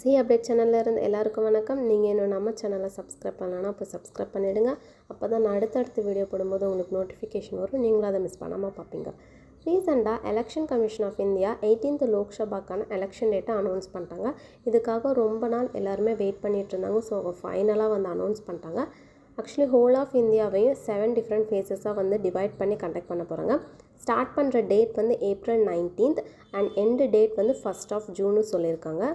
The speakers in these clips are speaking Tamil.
சி அப்டேட் சேனல்ல இருந்து எல்லாருக்கும் வணக்கம். நீங்கள் இன்னும் நம்ம சேனலை சப்ஸ்கிரைப் பண்ணலன்னா அப்போ சப்ஸ்கிரைப் பண்ணிவிடுங்க. அப்போ தான் நான் அடுத்தடுத்து வீடியோ போடும்போது உங்களுக்கு நோட்டிஃபிகேஷன் வரும், நீங்களும் அதை மிஸ் பண்ணாமல் பார்ப்பீங்க. ரீசெண்டாக election commission of India 18th லோக்சபாக்கான எலெக்ஷன் டேட்டை அனௌன்ஸ் பண்ணிட்டாங்க. இதுக்காக ரொம்ப நாள் எல்லாருமே வெயிட் பண்ணிகிட்டு இருந்தாங்க. ஸோ ஃபைனலாக வந்து அனௌன்ஸ் பண்ணிட்டாங்க. ஆக்சுவலி ஹோல் ஆஃப் இந்தியாவையும் 7 டிஃப்ரெண்ட் ஃபேஸஸாக வந்து டிவைட் பண்ணி கண்டக்ட் பண்ண போகிறாங்க. ஸ்டார்ட் பண்ணுற டேட் வந்து April 19th and end date வந்து 1st June சொல்லியிருக்காங்க.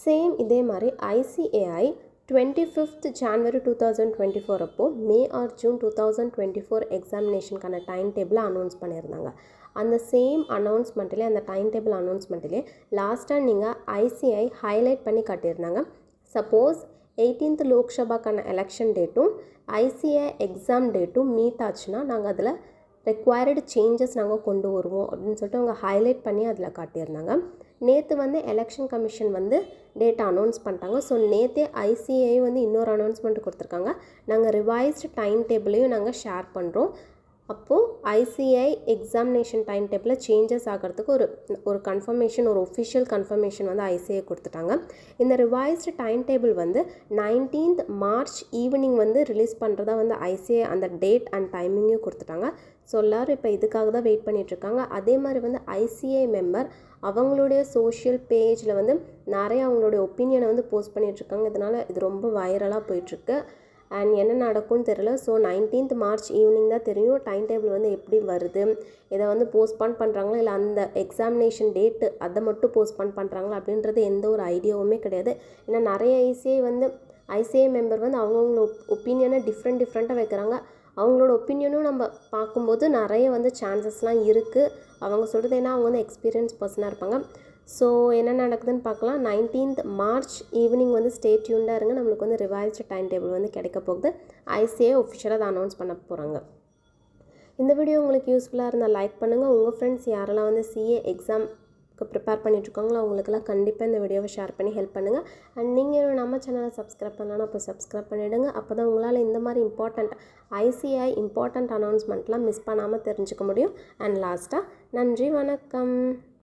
சேம் இதே மாதிரி ICAI 25th January 2024 அப்போ மே ஆர் ஜூன் 2024 எக்ஸாமினேஷனுக்கான டைம் டேபிளை அனௌன்ஸ் பண்ணியிருந்தாங்க. அந்த சேம் அனௌன்ஸ்மெண்ட்லேயே அந்த டைம் டேபிள் அனௌன்ஸ்மெண்ட்லேயே லாஸ்ட்டாக நீங்கள் ICAI ஹைலைட் பண்ணி காட்டியிருந்தாங்க. சப்போஸ் 18th லோக்சபாக்கான எலெக்ஷன் டேட்டும் ICAI எக்ஸாம் டேட்டும் மீட் ஆச்சுன்னா நாங்கள் அதில் ரெக்வயர்டு சேஞ்சஸ் நாங்கள் கொண்டு வருவோம் அப்படின்னு சொல்லிட்டு அவங்க ஹைலைட் பண்ணி அதில் காட்டியிருந்தாங்க. நேற்று வந்து எலெக்ஷன் கமிஷன் வந்து டேட்டா அனௌன்ஸ் பண்ணிட்டாங்க. ஸோ நேற்றே ICAI வந்து இன்னொரு அனௌன்ஸ்மெண்ட் கொடுத்துருக்காங்க. நாங்கள் ரிவைஸ்டு டைம் டேபிளையும் நாங்கள் ஷேர் பண்ணுறோம். அப்போது ICAI எக்ஸாமினேஷன் டைம் டேபிளில் சேஞ்சஸ் ஆகிறதுக்கு ஒரு கன்ஃபர்மேஷன், ஒரு ஒஃபிஷியல் கன்ஃபர்மேஷன் வந்து ICAI கொடுத்துட்டாங்க. இந்த ரிவைஸ்டு டைம் டேபிள் வந்து 19th March ஈவினிங் வந்து ரிலீஸ் பண்ணுறதா வந்து ICAI அந்த டேட் அண்ட் டைமிங்கையும் கொடுத்துட்டாங்க. ஸோ எல்லோரும் இப்போ இதுக்காக தான் வெயிட் பண்ணிகிட்ருக்காங்க. அதே மாதிரி வந்து ICAI மெம்பர் அவங்களுடைய சோஷியல் பேஜில் வந்து நிறைய அவங்களுடைய ஒப்பீனியனை வந்து போஸ்ட் பண்ணிகிட்ருக்காங்க. இதனால் இது ரொம்ப வைரலாக போயிட்டுருக்கு. அண்ட் என்ன நடக்கும்னு தெரியல. ஸோ 19th March ஈவினிங் தான் தெரியும் டைம் டேபிள் வந்து எப்படி வருது, இதை வந்து போஸ்ட்பான் பண்ணுறாங்களா இல்லை அந்த எக்ஸாமினேஷன் டேட்டு அதை மட்டும் போஸ்ட்பான் பண்ணுறாங்களா அப்படின்றது எந்த ஒரு ஐடியாவுமே கிடையாது. ஏன்னா நிறைய ICAI மெம்பர் வந்து அவங்கவுங்கள ஒப்பீனியனை டிஃப்ரெண்ட்டாக வைக்கிறாங்க. அவங்களோட ஒப்பீனியனும் நம்ம பார்க்கும்போது நிறைய வந்து சான்சஸ்லாம் இருக்குது. அவங்க சொல்கிறது ஏன்னா அவங்க வந்து எக்ஸ்பீரியன்ஸ் பர்சனாக இருப்பாங்க. ஸோ என்ன நடக்குதுன்னு பார்க்கலாம். 19th March ஈவினிங் வந்து ஸ்டே டியூன்டாக இருங்க. நம்மளுக்கு வந்து ரிவைஸ்டு டைம் டேபிள் வந்து கிடைக்க போகுது. ICAI ஒஃபிஷியலாக அதை அனௌன்ஸ் பண்ண போகிறாங்க. இந்த வீடியோ உங்களுக்கு யூஸ்ஃபுல்லாக இருந்தால் லைக் பண்ணுங்கள். உங்கள் ஃப்ரெண்ட்ஸ் யாரெல்லாம் வந்து CA எக்ஸாம்க்கு ப்ரிப்பேர் பண்ணிகிட்ருக்காங்களோ அவங்களுக்கெல்லாம் கண்டிப்பாக இந்த வீடியோவை ஷேர் பண்ணி ஹெல்ப் பண்ணுங்கள். அண்ட் நீங்கள் நம்ம சேனலை சப்ஸ்கிரைப் பண்ணலன்னா அப்போ சப்ஸ்கிரைப் பண்ணிவிடுங்க. அப்போ தான் உங்களால் இந்த மாதிரி ICAI இம்பார்ட்டண்ட் அனௌன்ஸ்மெண்ட்லாம் மிஸ் பண்ணாமல் தெரிஞ்சுக்க முடியும். அண்ட் லாஸ்ட்டாக நன்றி, வணக்கம்.